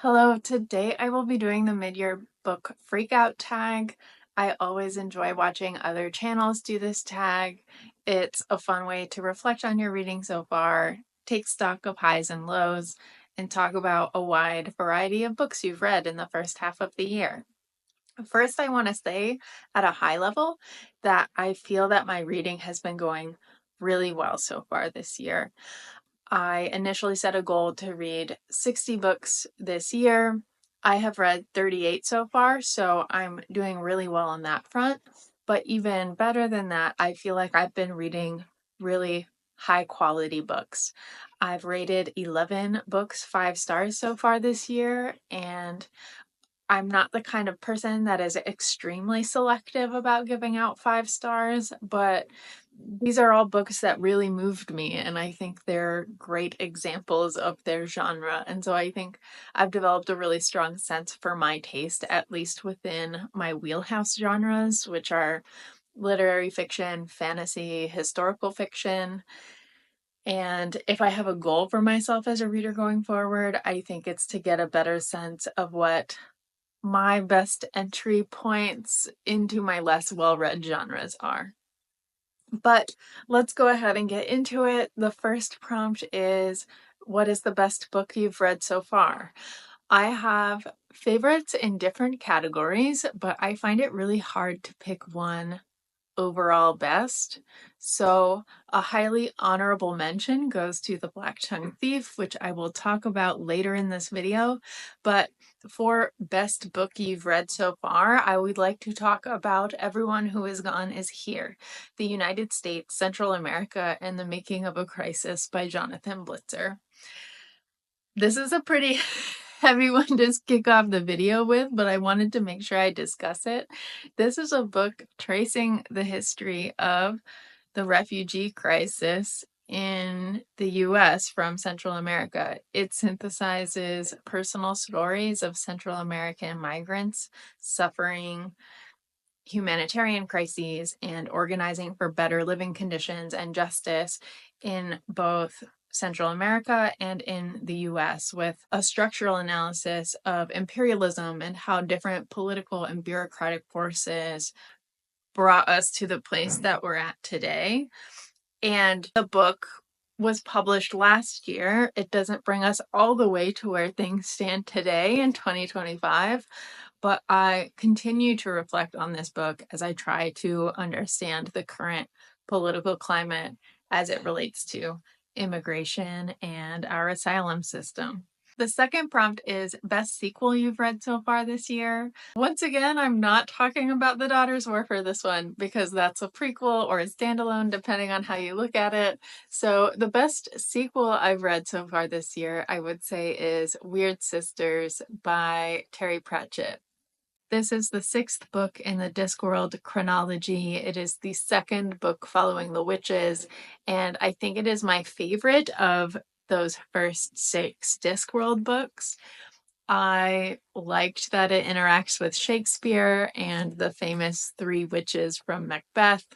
Hello, today I will be doing the mid-year book Freakout tag. I always enjoy watching other channels do this tag. It's a fun way to reflect on your reading so far, take stock of highs and lows, and talk about a wide variety of books you've read in the first half of the year. First, I want to say at a high level that I feel that my reading has been going really well so far this year. I initially set a goal to read 60 books this year. I have read 38 so far, so I'm doing really well on that front. But even better than that, I feel like I've been reading really high quality books. I've rated 11 books 5 stars so far this year, and I'm not the kind of person that is extremely selective about giving out 5 stars, but these are all books that really moved me, and I think they're great examples of their genre. And so I think I've developed a really strong sense for my taste, at least within my wheelhouse genres, which are literary fiction, fantasy, historical fiction. And if I have a goal for myself as a reader going forward, I think it's to get a better sense of what my best entry points into my less well-read genres are. But let's go ahead and get into it. The first prompt is, what is the best book you've read so far? I have favorites in different categories, but I find it really hard to pick one overall best. So a highly honorable mention goes to The Black Tongue Thief, which I will talk about later in this video. But for best book you've read so far, I would like to talk about Everyone Who Is Gone Is Here, The United States, Central America, and the Making of a Crisis by Jonathan Blitzer. This is a pretty heavy one to kick off the video with, but I wanted to make sure I discuss it. This is a book tracing the history of the refugee crisis in the US from Central America. It synthesizes personal stories of Central American migrants suffering humanitarian crises and organizing for better living conditions and justice in both Central America and in the US, with a structural analysis of imperialism and how different political and bureaucratic forces brought us to the place that we're at today. And the book was published last year. It doesn't bring us all the way to where things stand today in 2025, but I continue to reflect on this book as I try to understand the current political climate as it relates to immigration and our asylum system. The second prompt is best sequel you've read so far this year. Once again, I'm not talking about The Daughters War for this one because that's a prequel or a standalone, depending on how you look at it. So the best sequel I've read so far this year, I would say, is Weird Sisters by Terry Pratchett. This is the 6th book in the Discworld chronology. It is the second book following The Witches, and I think it is my favorite of those first 6 Discworld books. I liked that it interacts with Shakespeare and the famous 3 witches from Macbeth.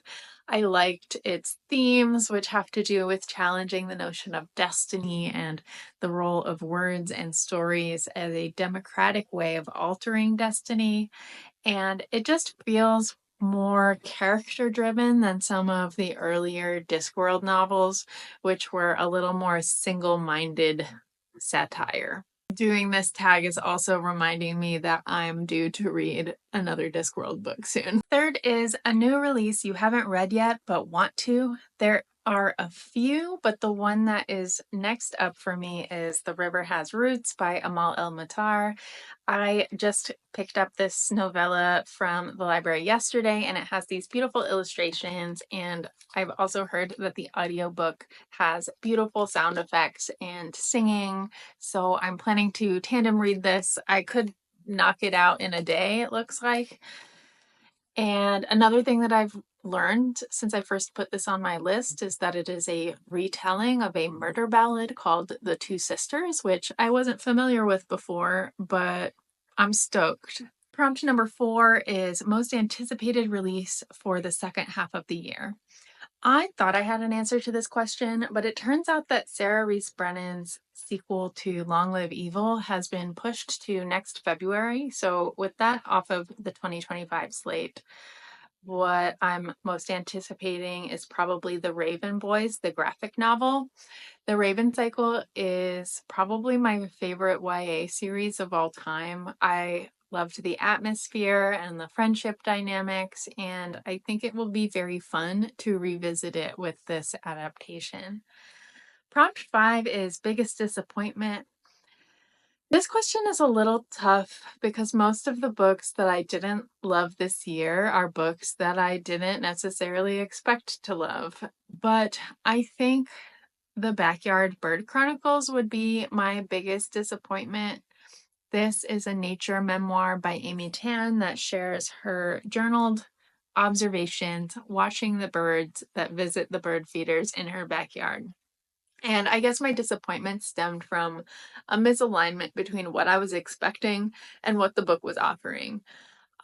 I liked its themes, which have to do with challenging the notion of destiny and the role of words and stories as a democratic way of altering destiny. And it just feels more character driven than some of the earlier Discworld novels, which were a little more single-minded satire. Doing this tag is also reminding me that I'm due to read another Discworld book soon. Third is a new release you haven't read yet but want to. There are a few, but the one that is next up for me is The River Has Roots by Amal El-Matar. I just picked up this novella from the library yesterday, and it has these beautiful illustrations, and I've also heard that the audiobook has beautiful sound effects and singing, so I'm planning to tandem read this. I could knock it out in a day, it looks like. And another thing that I've learned since I first put this on my list is that it is a retelling of a murder ballad called The Two Sisters, which I wasn't familiar with before, but I'm stoked. Prompt number 4 is most anticipated release for the second half of the year. I thought I had an answer to this question, but it turns out that Sarah Reese Brennan's sequel to Long Live Evil has been pushed to next February. So, with that off of the 2025 slate, what I'm most anticipating is probably The Raven Boys, the graphic novel. The Raven Cycle is probably my favorite YA series of all time. I loved the atmosphere and the friendship dynamics, and I think it will be very fun to revisit it with this adaptation. Prompt 5 is biggest disappointment. This question is a little tough because most of the books that I didn't love this year are books that I didn't necessarily expect to love. But I think The Backyard Bird Chronicles would be my biggest disappointment. This is a nature memoir by Amy Tan that shares her journaled observations watching the birds that visit the bird feeders in her backyard. And I guess my disappointment stemmed from a misalignment between what I was expecting and what the book was offering.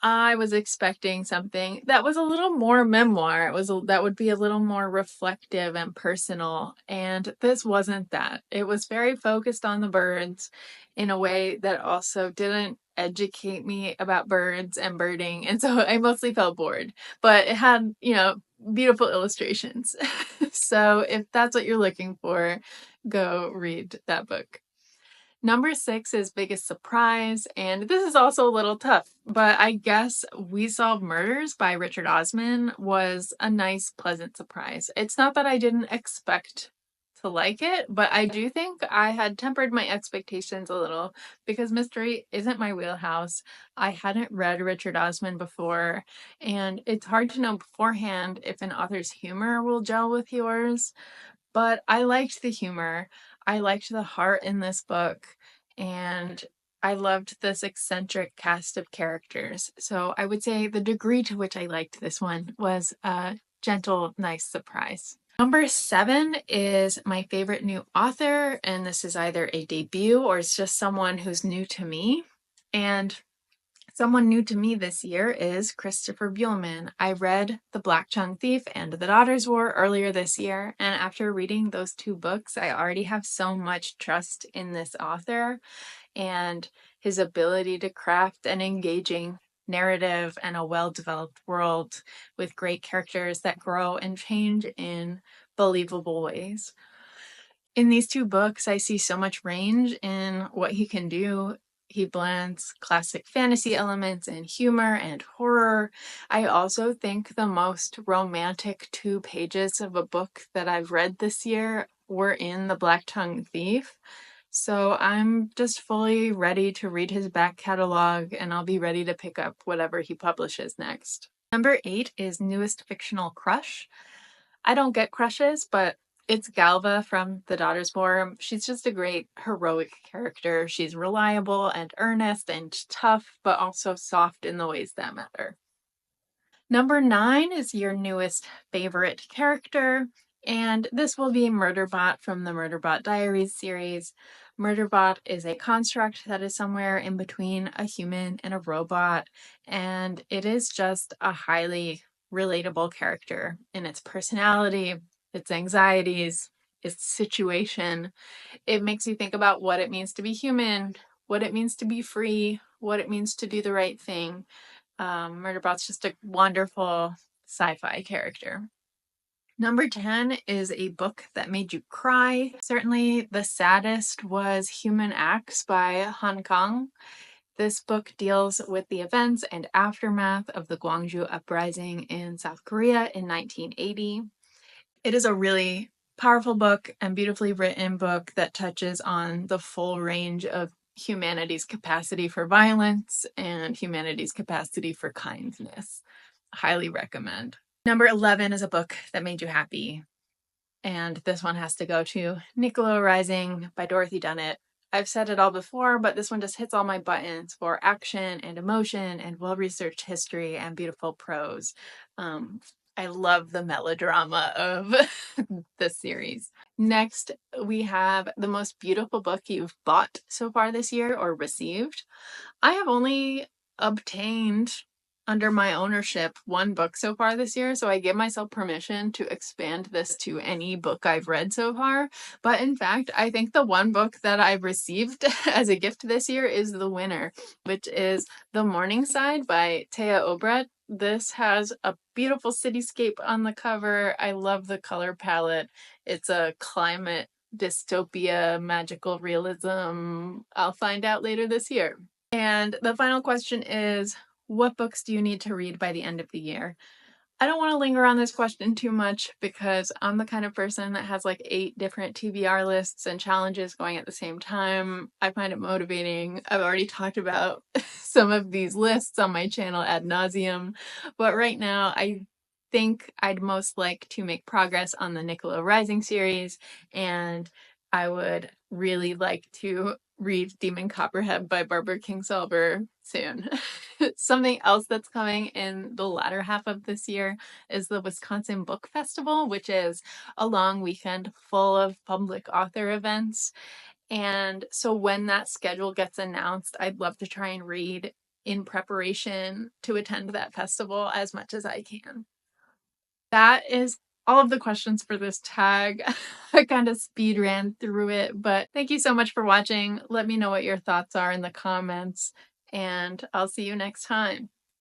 I was expecting something that was a little more memoir. That would be a little more reflective and personal, and this wasn't that. It was very focused on the birds in a way that also didn't educate me about birds and birding, and so I mostly felt bored. But it had, beautiful illustrations. So if that's what you're looking for, go read that book. Number 6 is biggest surprise, and this is also a little tough, but I guess We Solve Murders by Richard Osman was a nice, pleasant surprise. It's not that I didn't expect to like it, but I do think I had tempered my expectations a little because mystery isn't my wheelhouse. I hadn't read Richard Osman before, and it's hard to know beforehand if an author's humor will gel with yours. But I liked the humor. I liked the heart in this book, and I loved this eccentric cast of characters. So I would say the degree to which I liked this one was a gentle, nice surprise. Number 7 is my favorite new author, and this is either a debut or it's just someone who's new to me. And someone new to me this year is Christopher Buehlman. I read The Black Chung Thief and The Daughter's War earlier this year, and after reading those two books, I already have so much trust in this author and his ability to craft an engaging narrative and a well-developed world with great characters that grow and change in believable ways. In these two books, I see so much range in what he can do. He blends classic fantasy elements and humor and horror. I also think the most romantic 2 pages of a book that I've read this year were in The Black Tongue Thief. So I'm just fully ready to read his back catalog, and I'll be ready to pick up whatever he publishes next. Number 8 is Newest Fictional Crush. I don't get crushes, but it's Galva from The Daughter's War. She's just a great heroic character. She's reliable and earnest and tough, but also soft in the ways that matter. Number 9 is your newest favorite character, and this will be Murderbot from the Murderbot Diaries series. Murderbot is a construct that is somewhere in between a human and a robot, and it is just a highly relatable character in its personality, its anxieties, its situation. It makes you think about what it means to be human, what it means to be free, what it means to do the right thing. Murderbot's just a wonderful sci-fi character. Number 10 is a book that made you cry. Certainly the saddest was Human Acts by Han Kang. This book deals with the events and aftermath of the Gwangju Uprising in South Korea in 1980. It is a really powerful book and beautifully written book that touches on the full range of humanity's capacity for violence and humanity's capacity for kindness. Highly recommend. Number 11 is a book that made you happy. And this one has to go to Niccolo Rising by Dorothy Dunnett. I've said it all before, but this one just hits all my buttons for action and emotion and well-researched history and beautiful prose. I love the melodrama of this series. Next, we have the most beautiful book you've bought so far this year or received. I have only obtained under my ownership one book so far this year, so I give myself permission to expand this to any book I've read so far. But in fact, I think the one book that I've received as a gift this year is the winner, which is The Morning Side by Taya Obrecht. This has a beautiful cityscape on the cover. I love the color palette. It's a climate dystopia, magical realism. I'll find out later this year. And the final question is, what books do you need to read by the end of the year? I don't want to linger on this question too much because I'm the kind of person that has like 8 different TBR lists and challenges going at the same time. I find it motivating. I've already talked about some of these lists on my channel ad nauseum, but right now I think I'd most like to make progress on the Nicola Rising series, and I would really like to read Demon Copperhead by Barbara Kingsolver soon. Something else that's coming in the latter half of this year is the Wisconsin Book Festival, which is a long weekend full of public author events. And so when that schedule gets announced, I'd love to try and read in preparation to attend that festival as much as I can. That is all of the questions for this tag. I kind of speed ran through it, but thank you so much for watching. Let me know what your thoughts are in the comments, and I'll see you next time.